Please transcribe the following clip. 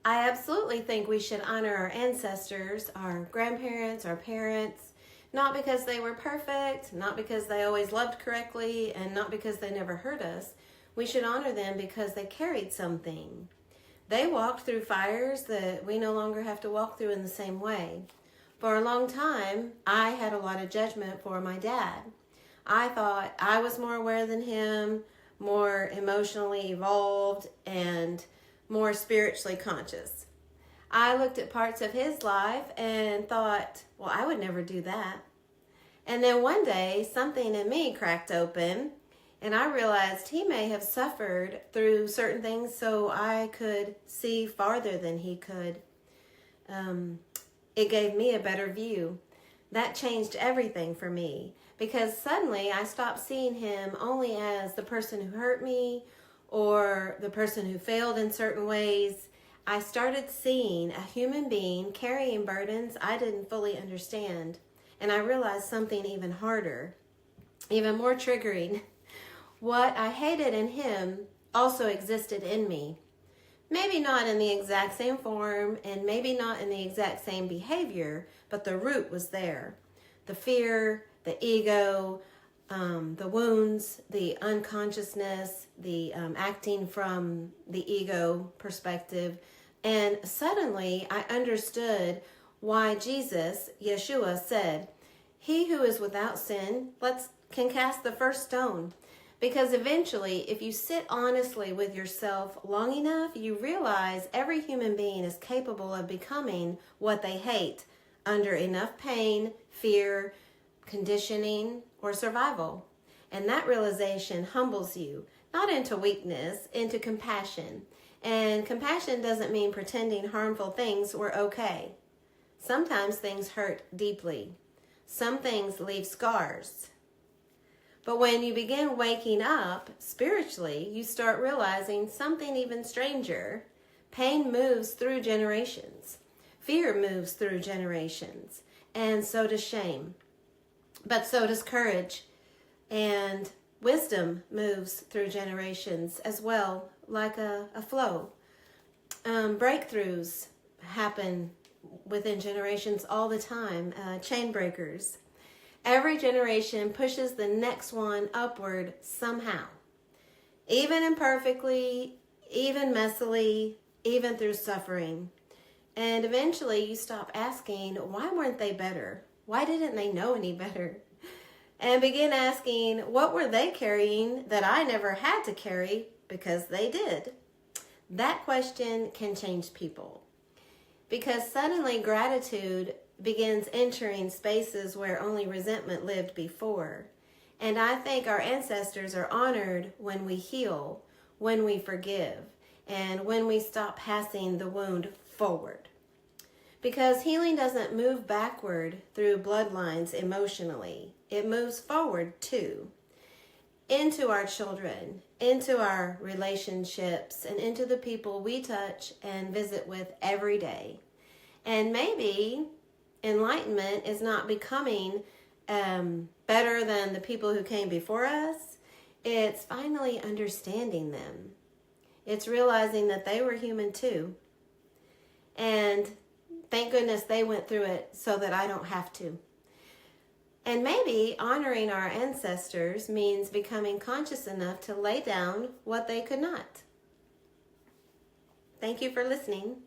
I absolutely think we should honor our ancestors, our grandparents, our parents, not because they were perfect, not because they always loved correctly, and not because they never hurt us. We should honor them because they carried something. They walked through fires that we no longer have to walk through in the same way. For a long time, I had a lot of judgment for my dad. I thought I was more aware than him, more emotionally evolved, and more spiritually conscious. I looked at parts of his life and thought, well, I would never do that. And then one day, something in me cracked open, and I realized he may have suffered through certain things so I could see farther than he could. It gave me a better view. That changed everything for me because suddenly I stopped seeing him only as the person who hurt me or the person who failed in certain ways. I started seeing a human being carrying burdens I didn't fully understand. And I realized something even harder, even more triggering. What I hated in him also existed in me. Maybe not in the exact same form and maybe not in the exact same behavior, but the root was there. The fear, the ego, the wounds, the unconsciousness, the acting from the ego perspective. And suddenly I understood why Jesus, Yeshua, said, "He who is without sin, can cast the first stone." Because eventually, if you sit honestly with yourself long enough, you realize every human being is capable of becoming what they hate under enough pain, fear, conditioning, or survival. And that realization humbles you, not into weakness, into compassion. And compassion doesn't mean pretending harmful things were okay. Sometimes things hurt deeply. Some things leave scars. But when you begin waking up spiritually, you start realizing something even stranger. Pain moves through generations. Fear moves through generations. And so does shame. But so does courage. And wisdom moves through generations as well, like a flow. Breakthroughs happen within generations all the time. Chain breakers. Every generation pushes the next one upward somehow. Even imperfectly, even messily, even through suffering. And eventually you stop asking, why weren't they better? Why didn't they know any better? And begin asking, what were they carrying that I never had to carry because they did? That question can change people. Because suddenly gratitude begins entering spaces where only resentment lived before. And I think our ancestors are honored when we heal, when we forgive, and when we stop passing the wound forward. Because healing doesn't move backward through bloodlines emotionally. It moves forward too. Into our children, into our relationships, and into the people we touch and visit with every day. And maybe enlightenment is not becoming better than the people who came before us. It's finally understanding them. It's realizing that they were human too. And thank goodness they went through it so that I don't have to. And maybe honoring our ancestors means becoming conscious enough to lay down what they could not. Thank you for listening.